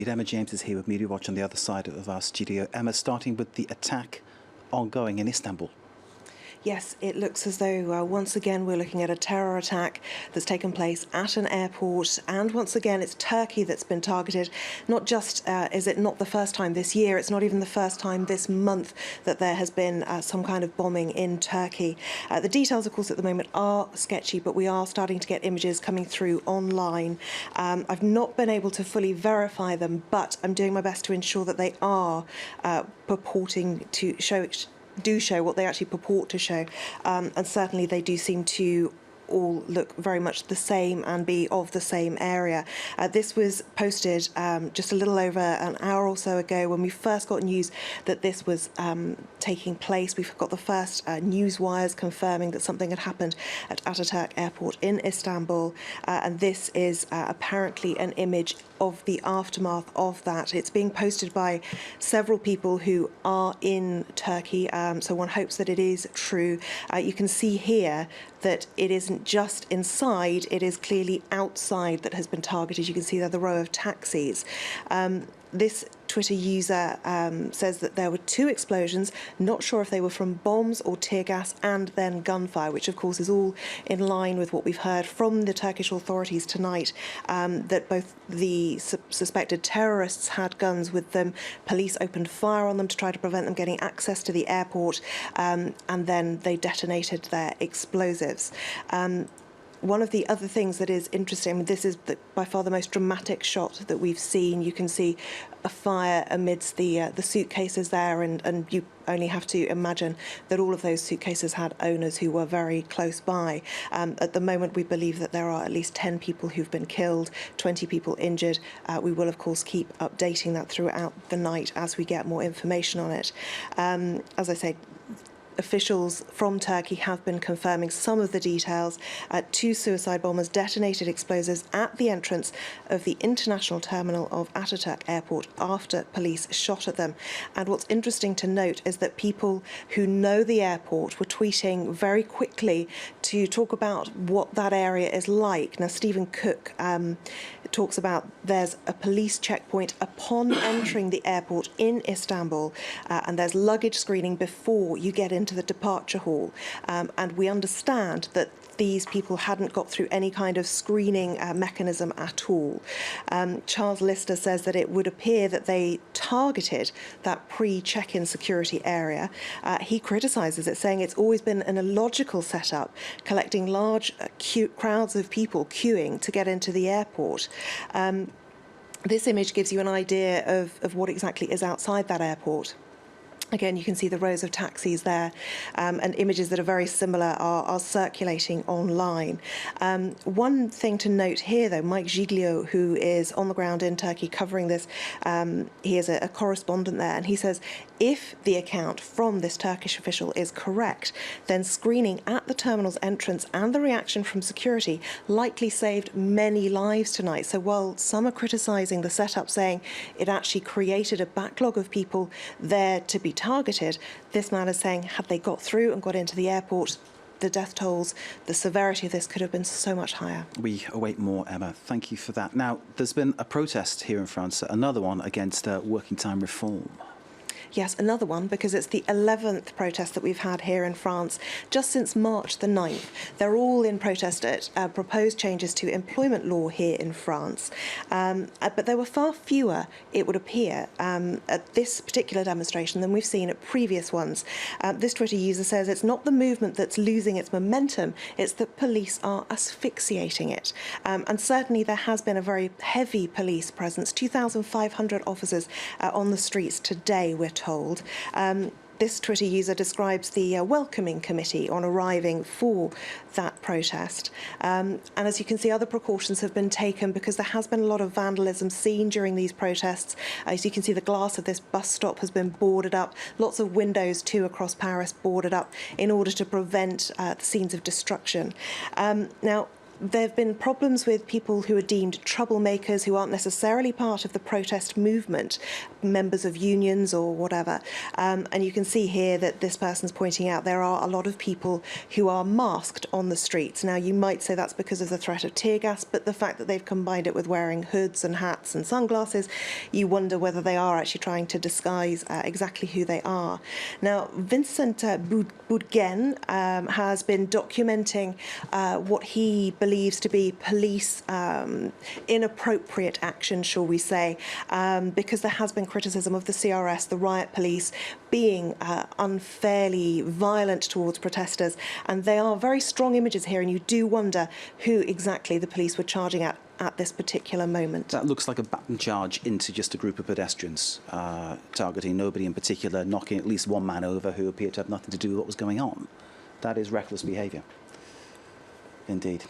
Emma James is here with Media Watch on the other side of our studio. Emma, starting with the attack ongoing in Istanbul. Yes, it looks as though once again we're looking at a terror attack that's taken place at an airport, and once again it's Turkey that's been targeted. Not just is it not the first time this year, it's not even the first time this month that there has been some kind of bombing in Turkey. The details, of course, at the moment are sketchy, but we are starting to get images coming through online. I've not been able to fully verify them, but I'm doing my best to ensure that they are purporting to show what they actually purport to show, and certainly they do seem to all look very much the same and be of the same area. This was posted just a little over an hour or so ago when we first got news that this was taking place. We've got the first news wires confirming that something had happened at Ataturk Airport in Istanbul, and this is apparently an image of the aftermath of that. It's being posted by several people who are in Turkey, so one hopes that it is true. You can see here that it isn't just inside, it is clearly outside that has been targeted. You can see there the row of taxis. This Twitter user says that there were 2 explosions, not sure if they were from bombs or tear gas and then gunfire, which of course is all in line with what we've heard from the Turkish authorities tonight, that both the suspected terrorists had guns with them, police opened fire on them to try to prevent them getting access to the airport, and then they detonated their explosives. One of the other things that is interesting, this is by far the most dramatic shot that we've seen. You can see a fire amidst the suitcases there, and you only have to imagine that all of those suitcases had owners who were very close by. At the moment, we believe that there are at least 10 people who've been killed, 20 people injured. We will, of course, keep updating that throughout the night as we get more information on it. As I say, officials from Turkey have been confirming some of the details. 2 suicide bombers detonated explosives at the entrance of the international terminal of Ataturk Airport after police shot at them. And what's interesting to note is that people who know the airport were tweeting very quickly to talk about what that area is like. Now, Stephen Cook talks about there's a police checkpoint upon entering the airport in Istanbul, and there's luggage screening before you get into the departure hall, and we understand that these people hadn't got through any kind of screening mechanism at all. Charles Lister says that it would appear that they targeted that pre-check-in security area. He criticises it, saying it's always been an illogical setup, collecting large crowds of people queuing to get into the airport. This image gives you an idea of what exactly is outside that airport. Again, you can see the rows of taxis there, and images that are very similar are circulating online. One thing to note here, though, Mike Giglio, who is on the ground in Turkey covering this, he is a correspondent there, and he says if the account from this Turkish official is correct, then screening at the terminal's entrance and the reaction from security likely saved many lives tonight. So while some are criticising the setup, saying it actually created a backlog of people there to be targeted, this man is saying had they got through and got into the airport, the death tolls, the severity of this could have been so much higher. We await more, Emma. Thank you for that. Now, there's been a protest here in France, another one against working time reform. Yes, another one, because it's the 11th protest that we've had here in France just since March the 9th. They're all in protest at proposed changes to employment law here in France. But there were far fewer, it would appear, at this particular demonstration than we've seen at previous ones. This Twitter user says it's not the movement that's losing its momentum, it's that police are asphyxiating it. And certainly there has been a very heavy police presence, 2,500 officers on the streets today, we're told. This Twitter user describes the welcoming committee on arriving for that protest. And as you can see, other precautions have been taken because there has been a lot of vandalism seen during these protests. As you can see, the glass of this bus stop has been boarded up. Lots of windows, too, across Paris boarded up in order to prevent the scenes of destruction. Now, there have been problems with people who are deemed troublemakers, who aren't necessarily part of the protest movement, members of unions or whatever. And you can see here that this person's pointing out there are a lot of people who are masked on the streets. Now, you might say that's because of the threat of tear gas, but the fact that they've combined it with wearing hoods and hats and sunglasses, you wonder whether they are actually trying to disguise exactly who they are. Now, Vincent Boudgen has been documenting what he believes to be police inappropriate action, shall we say, because there has been criticism of the CRS, the riot police, being unfairly violent towards protesters. And they are very strong images here, and you do wonder who exactly the police were charging at this particular moment. That looks like a baton charge into just a group of pedestrians, targeting nobody in particular, knocking at least one man over who appeared to have nothing to do with what was going on. That is reckless behaviour. Indeed.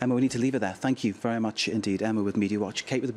Emma, we need to leave it there. Thank you very much indeed. Emma with Media Watch. Kate with the